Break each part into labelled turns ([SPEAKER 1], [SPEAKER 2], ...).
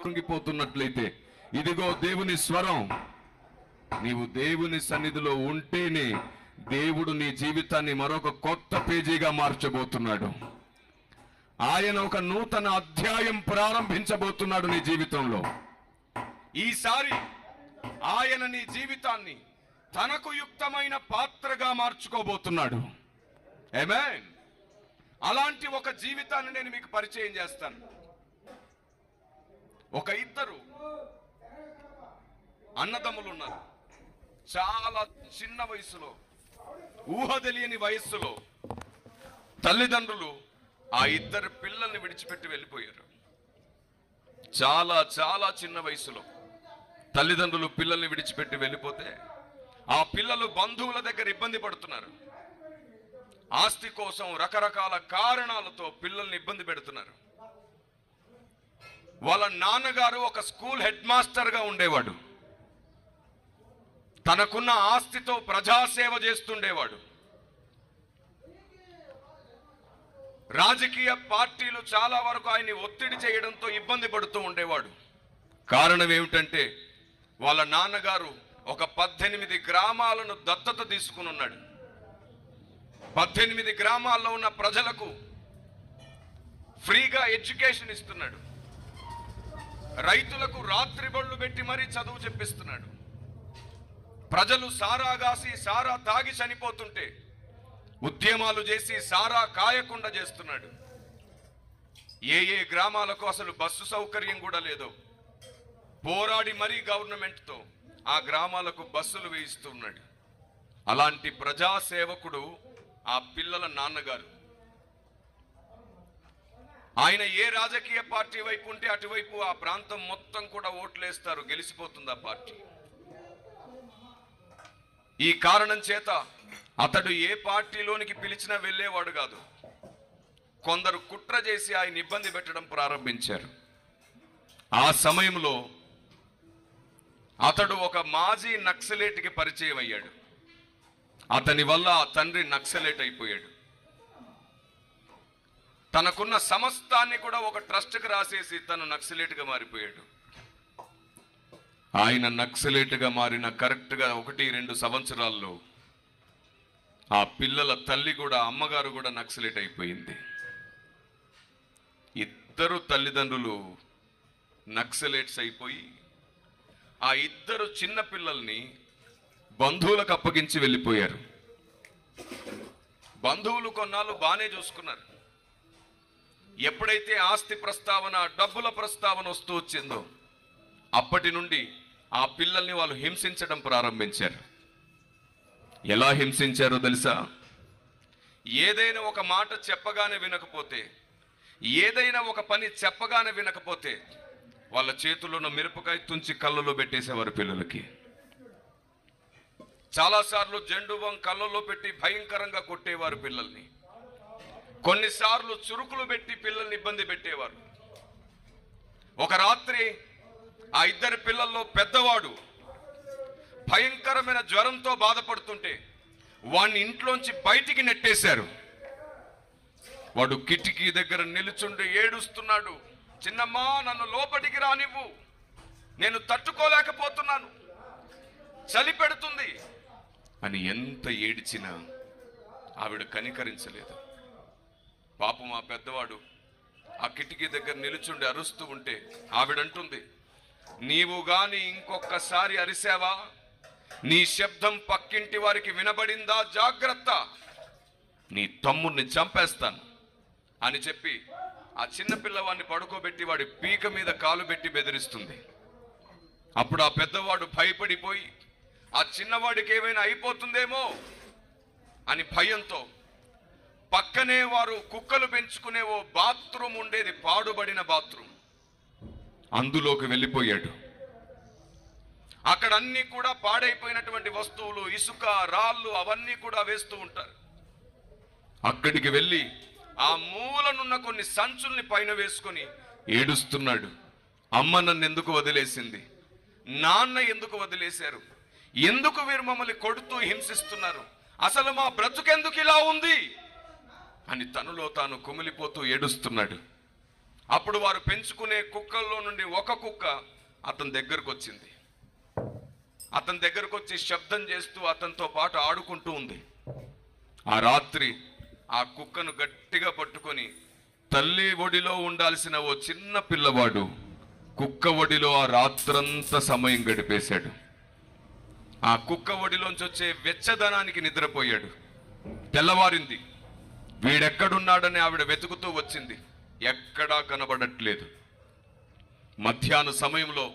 [SPEAKER 1] కృంగిపోతున్నట్లయితే ఇదిగో దేవుని స్వరం. నీవు దేవుని సన్నిధిలో ఉంటేనే దేవుడు నీ జీవితాన్ని మరొక కొత్త పేజీగా మార్చబోతున్నాడు. ఆయన ఒక నూతన అధ్యాయం ప్రారంభించబోతున్నాడు నీ జీవితంలో. ఈసారి ఆయన నీ జీవితాన్ని తనకు యుక్తమైన పాత్రగా మార్చుకోబోతున్నాడు. ఆమేన్. అలాంటి ఒక జీవితాన్ని నేను మీకు పరిచయం చేస్తాను. ఒక ఇద్దరు అన్నదమ్ములు ఉన్నారు. చాలా చిన్న వయసులో, ఊహ తెలియని వయస్సులో తల్లిదండ్రులు ఆ ఇద్దరు పిల్లల్ని విడిచిపెట్టి వెళ్ళిపోయారు. చాలా చాలా చిన్న వయసులో తల్లిదండ్రులు పిల్లల్ని విడిచిపెట్టి వెళ్ళిపోతే ఆ పిల్లలు బంధువుల దగ్గర ఇబ్బంది పడుతున్నారు. ఆస్తి కోసం రకరకాల కారణాలతో పిల్లల్ని ఇబ్బంది పెడుతున్నారు. వాళ్ళ నాన్నగారు ఒక స్కూల్ హెడ్ మాస్టర్గా ఉండేవాడు. తనకున్న ఆస్తితో ప్రజాసేవ చేస్తుండేవాడు. రాజకీయ పార్టీలు చాలా వరకు ఆయన్ని ఒత్తిడి చేయడంతో ఇబ్బంది పడుతూ ఉండేవాడు. కారణం ఏమిటంటే వాళ్ళ నాన్నగారు ఒక 18 గ్రామాలను దత్తత తీసుకుని ఉన్నాడు. 18 గ్రామాల్లో ఉన్న ప్రజలకు ఫ్రీగా ఎడ్యుకేషన్ ఇస్తున్నాడు. రైతులకు రాత్రి బళ్ళు పెట్టి మరీ చదువు చెప్పిస్తున్నాడు. ప్రజలు సారాగాసి సారా తాగి చనిపోతుంటే ఉద్యమాలు చేసి సారా కాయకుండా చేస్తున్నాడు. ఏ గ్రామాలకు అసలు బస్సు సౌకర్యం కూడా లేదో పోరాడి మరీ గవర్నమెంట్తో ఆ గ్రామాలకు బస్సులు వేయిస్తున్నాడు. అలాంటి ప్రజాసేవకుడు ఆ పిల్లల నాన్నగారు. ఆయన ఏ రాజకీయ పార్టీ వైపు ఉంటే అటువైపు ఆ ప్రాంతం మొత్తం కూడా ఓట్లేస్తారు, గెలిచిపోతుంది ఆ పార్టీ. ఈ కారణం చేత అతడు ఏ పార్టీలోనికి పిలిచినా వెళ్ళేవాడు కాదు. కొందరు కుట్ర చేసి ఆయన ఇబ్బంది పెట్టడం ప్రారంభించారు. ఆ సమయంలో అతడు ఒక మాజీ నక్సలేట్కి పరిచయం అయ్యాడు. అతని వల్ల ఆ తండ్రి నక్సలేట్ అయిపోయాడు. తనకున్న సమస్తాన్ని కూడా ఒక ట్రస్ట్కి రాసేసి తను నక్సలేట్గా మారిపోయాడు. ఆయన నక్సలేట్గా మారిన కరెక్ట్గా 1-2 సంవత్సరాల్లో ఆ పిల్లల తల్లి కూడా, అమ్మగారు కూడా నక్సలేట్ అయిపోయింది. ఇద్దరు తల్లిదండ్రులు నక్సలేట్స్ అయిపోయి ఆ ఇద్దరు చిన్న పిల్లల్ని బంధువులకు అప్పగించి వెళ్ళిపోయారు. బంధువులు కొన్నాళ్ళు బాగానే చూసుకున్నారు. ఎప్పుడైతే ఆస్తి ప్రస్తావన, డబ్బుల ప్రస్తావన వస్తూ వచ్చిందో అప్పటి నుండి ఆ పిల్లల్ని వాళ్ళు హింసించడం ప్రారంభించారు. ఎలా హింసించారో తెలుసా? ఏదైనా ఒక మాట చెప్పగానే వినకపోతే, ఏదైనా ఒక పని చెప్పగానే వినకపోతే వాళ్ళ చేతుల్లో మిరపకాయ తుంచి కళ్ళలో పెట్టేసేవారు పిల్లలకి. చాలాసార్లు జెండువం కళ్ళలో పెట్టి భయంకరంగా కొట్టేవారు పిల్లల్ని. కొన్నిసార్లు చురుకులు పెట్టి పిల్లల్ని ఇబ్బంది పెట్టేవారు. ఒక రాత్రి ఆ ఇద్దరు పిల్లల్లో పెద్దవాడు భయంకరమైన జ్వరంతో బాధపడుతుంటే వాడిని ఇంట్లోంచి బయటికి నెట్టేశారు. వాడు కిటికీ దగ్గర నిలుచుండి ఏడుస్తున్నాడు. చిన్నమ్మా, నన్ను లోపలికి రానివ్వు, నేను తట్టుకోలేకపోతున్నాను, చలి పెడుతుంది అని ఎంత ఏడ్చినా ఆవిడ కనికరించలేదు. పాపం ఆ పెద్దవాడు ఆ కిటికీ దగ్గర నిలుచుండి అరుస్తూ ఉంటే ఆవిడంటుంది, నీవు గాని ఇంకొకసారి అరిసావా, నీ శబ్దం పక్కింటి వారికి వినబడిందా, జాగ్రత్త, నీ తమ్ముడిని చంపేస్తాను అని చెప్పి ఆ చిన్న పిల్లవాడిని పడుకోబెట్టి వాడి పీక మీద కాలు పెట్టి బెదిరిస్తుంది. అప్పుడు ఆ పెద్దవాడు భయపడిపోయి ఆ చిన్నవాడికి ఏమైనా అయిపోతుందేమో అని భయంతో పక్కనే వారు కుక్కలు పెంచుకునే ఓ బాత్రూమ్ ఉండేది, పాడుబడిన బాత్రూమ్, అందులోకి వెళ్ళిపోయాడు. అక్కడ అన్ని కూడా పాడైపోయినటువంటి వస్తువులు, ఇసుక, రాళ్ళు అవన్నీ కూడా వేస్తూ ఉంటారు. అక్కడికి వెళ్ళి ఆ మూలనున్న కొన్ని సంచుల్ని పైన వేసుకొని ఏడుస్తున్నాడు. అమ్మ నన్ను ఎందుకు వదిలేసింది, నాన్న ఎందుకు వదిలేశారు, ఎందుకు వీరు మమ్మల్ని కొడుతూ హింసిస్తున్నారు, అసలు మా బ్రతుకెందుకు ఇలా ఉంది అని తనలో తాను కుమిలిపోతూ ఏడుస్తున్నాడు. అప్పుడు వారు పెంచుకునే కుక్కల్లో నుండి ఒక కుక్క అతని దగ్గరకు వచ్చింది. అతని దగ్గరకు వచ్చి శబ్దం చేస్తూ అతనితో పాటు ఆడుకుంటూ ఉంది. ఆ రాత్రి ఆ కుక్కను గట్టిగా పట్టుకొని తల్లి ఒడిలో ఉండాల్సిన ఓ చిన్న పిల్లవాడు కుక్క ఒడిలో ఆ రాత్రంతా సమయం గడిపేశాడు. ఆ కుక్క ఒడిలోంచి వచ్చే వెచ్చదనానికి నిద్రపోయాడు. తెల్లవారింది. వీడెక్కడున్నాడని ఆవిడ వెతుకుతూ వచ్చింది. ఎక్కడా కనబడట్లేదు. మధ్యాహ్న సమయంలో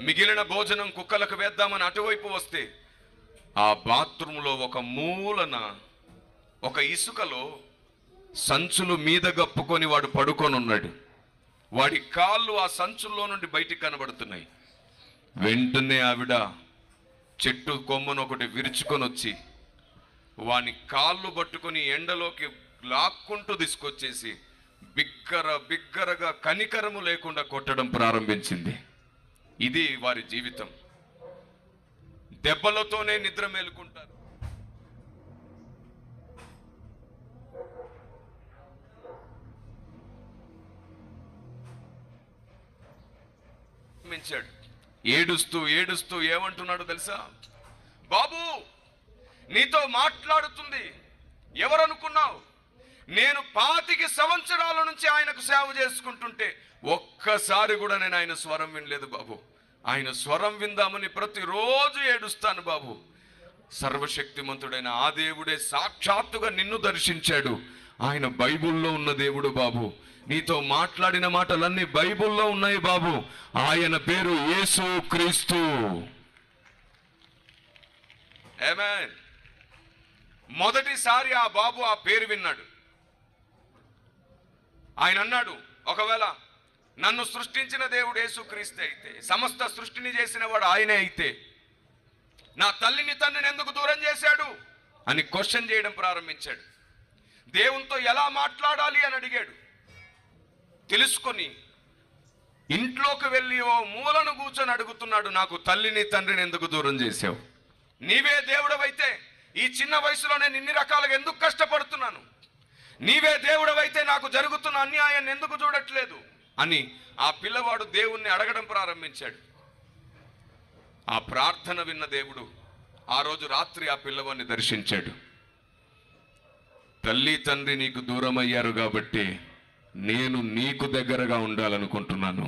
[SPEAKER 1] మిగిలిన భోజనం కుక్కలకు వేద్దామని అటువైపు వస్తే ఆ బాత్రూంలో ఒక మూలన ఒక ఇసుకలో సంచులు మీద గప్పుకొని వాడు పడుకొని ఉన్నాడు. వాడి కాళ్ళు ఆ సంచుల్లో నుండి బయటికి కనబడుతున్నాయి. వెంటనే ఆవిడ చెట్టు కొమ్మను ఒకటి విరుచుకొని వచ్చి వాని కాళ్ళు పట్టుకొని ఎండలోకి లాక్కుంటూ తీసుకొచ్చేసి బిగ్గరగా కనికరము లేకుండా కొట్టడం ప్రారంభించింది. ఇది వారి జీవితం. దెబ్బలతోనే నిద్ర మేలుకుంటారు. ఏడుస్తూ ఏడుస్తూ ఏమంటున్నాడు తెలుసా? బాబు, నీతో మాట్లాడుతుంది ఎవరనుకున్నావు? నేను 25 సంవత్సరాల నుంచి ఆయనకు సేవ చేసుకుంటుంటే ఒక్కసారి కూడా నేను ఆయన స్వరం వినలేదు బాబు. ఆయన స్వరం విందామని ప్రతిరోజు ఏడుస్తాను బాబు. సర్వశక్తిమంతుడైన ఆ దేవుడే సాక్షాత్తుగా నిన్ను దర్శించాడు. ఆయన బైబిల్లో ఉన్న దేవుడు బాబు. నీతో మాట్లాడిన మాటలన్నీ బైబిల్లో ఉన్నాయి బాబు. ఆయన పేరు యేసు క్రీస్తు. ఆమేన్. మొదటిసారి ఆ బాబు ఆ పేరు విన్నాడు. ఆయన అన్నాడు, ఒకవేళ నన్ను సృష్టించిన దేవుడు యేసుక్రీస్తు అయితే, సమస్త సృష్టిని చేసిన వాడు ఆయనే అయితే, నా తల్లిని తండ్రిని ఎందుకు దూరం చేశాడు అని క్వశ్చన్ చేయడం ప్రారంభించాడు. దేవునితో ఎలా మాట్లాడాలి అని అడిగాడు. తెలుసుకొని ఇంట్లోకి వెళ్ళి ఓ మూలను కూర్చొని అడుగుతున్నాడు, నాకు తల్లిని తండ్రిని ఎందుకు దూరం చేశావు? నీవే దేవుడవైతే ఈ చిన్న వయసులో నేను ఇన్ని రకాలుగా ఎందుకు కష్టపడుతున్నాను? నీవే దేవుడవైతే నాకు జరుగుతున్న అన్యాయాన్ని ఎందుకు చూడట్లేదు అని ఆ పిల్లవాడు దేవుణ్ణి అడగడం ప్రారంభించాడు. ఆ ప్రార్థన విన్న దేవుడు ఆ రోజు రాత్రి ఆ పిల్లవాడిని దర్శించాడు. తల్లి తండ్రి నీకు దూరం అయ్యారు కాబట్టి నేను నీకు దగ్గరగా ఉండాలనుకుంటున్నాను.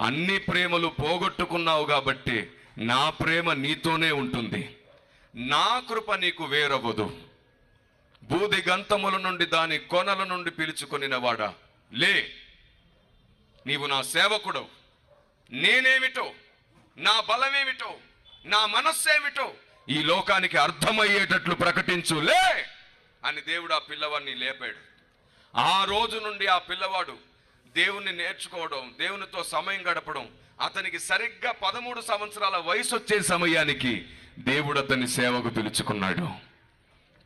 [SPEAKER 1] అన్ని ప్రేమలు పోగొట్టుకున్నావు కాబట్టి నా ప్రేమ నీతోనే ఉంటుంది. నా కృప నీకు వేరవ్వదు. బూది గంతముల నుండి దాని కొనల నుండి పిలుచుకొనిన వాడా, లే, నీవు నా సేవకుడు. నేనేమిటో, నా బలమేమిటో, నా మనస్సేమిటో ఈ లోకానికి అర్థమయ్యేటట్లు ప్రకటించు, లే అని దేవుడు ఆ పిల్లవాడిని లేపాడు. ఆ రోజు నుండి ఆ పిల్లవాడు దేవుణ్ణి నేర్చుకోవడం, దేవునితో సమయం గడపడం, అతనికి సరిగ్గా 13 సంవత్సరాల వయసు వచ్చే సమయానికి దేవుడు అతన్ని సేవకు పిలుచుకున్నాడు.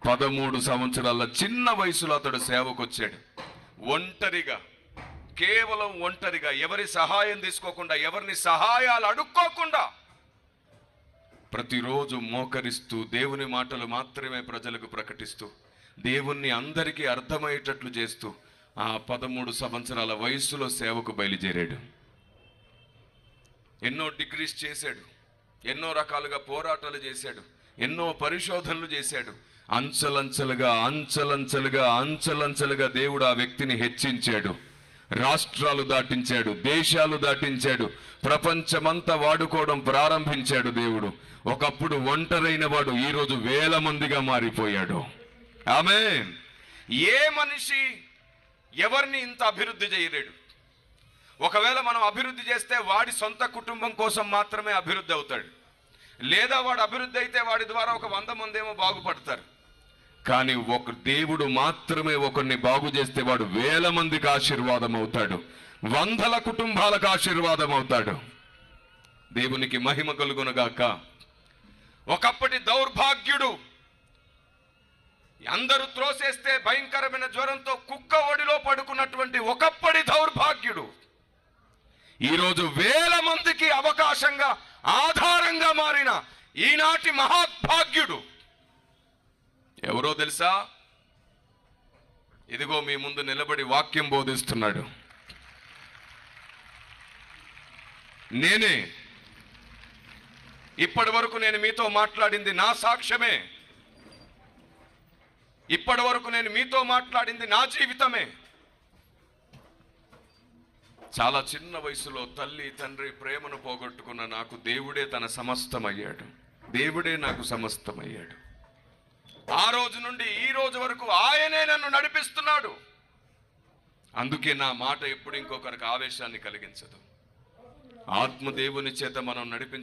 [SPEAKER 1] 13 సంవత్సరాల చిన్న వయసులో అతడు సేవకు వచ్చాడు. ఒంటరిగా, కేవలం ఒంటరిగా, ఎవరి సహాయం తీసుకోకుండా, ఎవరిని సహాయాలు అడుక్కోకుండా ప్రతిరోజు మోకరిస్తూ దేవుని మాటలు మాత్రమే ప్రజలకు ప్రకటిస్తూ దేవుణ్ణి అందరికీ అర్థమయ్యేటట్లు చేస్తూ ఆ 13 సంవత్సరాల వయసులో సేవకు బయలుదేరాడు. ఎన్నో డిగ్రీస్ చేశాడు, ఎన్నో రకాలుగా పోరాటాలు చేశాడు, ఎన్నో పరిశోధనలు చేశాడు. అంచెలంచెలుగా దేవుడు ఆ వ్యక్తిని హెచ్చించాడు. రాష్ట్రాలు దాటించాడు, దేశాలు దాటించాడు, ప్రపంచమంతా వాడుకోవడం ప్రారంభించాడు దేవుడు. ఒకప్పుడు ఒంటరైన వాడు ఈరోజు 1000 మందిగా మారిపోయాడు. ఆమేన్. ఏ మనిషి ఎవరిని ఇంత అభివృద్ధి చేయలేడు. ఒకవేళ మనం అభివృద్ధి చేస్తే వాడి సొంత కుటుంబం కోసం మాత్రమే అభివృద్ధి అవుతాడు. లేదా వాడు అభివృద్ధి అయితే వాడి ద్వారా ఒక 100 మంది ఏమో బాగుపడతారు. కానీ ఒక దేవుడు మాత్రమే ఒకరిని బాగు చేస్తే వాడు 1000 మందికి ఆశీర్వాదం అవుతాడు, 100 కుటుంబాలకు ఆశీర్వాదం అవుతాడు. దేవునికి మహిమ కలుగునుగాక. ఒకప్పటి దౌర్భాగ్యుడు, అందరూ త్రోసేస్తే భయంకరమైన జ్వరంతో కుక్క ఒడిలో పడుకున్నటువంటి ఒకప్పటి దౌర్భాగ్యుడు ఈరోజు 1000 మందికి అవకాశంగా, ఆధారంగా మారిన ఈనాటి మహాభాగ్యుడు ఎవరో తెలుసా? ఇదిగో మీ ముందు నిలబడి వాక్యం బోధిస్తున్నాడు. నేనే ఇప్పటి వరకు నేను మీతో మాట్లాడింది నా సాక్ష్యమే. ఇప్పటి వరకు నేను మీతో మాట్లాడింది నా జీవితమే. చాలా చిన్న వయసులో తల్లి తండ్రి ప్రేమను పోగొట్టుకున్న నాకు దేవుడే తన సమస్తమయ్యాడు. దేవుడే నాకు సమస్తమయ్యాడు. ఆ రోజు నుండి ఈ రోజు వరకు ఆయనే నన్ను నడిపిస్తున్నాడు. అందుకే నా మాట ఎప్పుడు ఇంకొకరికి ఆవేశాన్ని కలిగించదు. ఆత్మదేవుని చేత మనం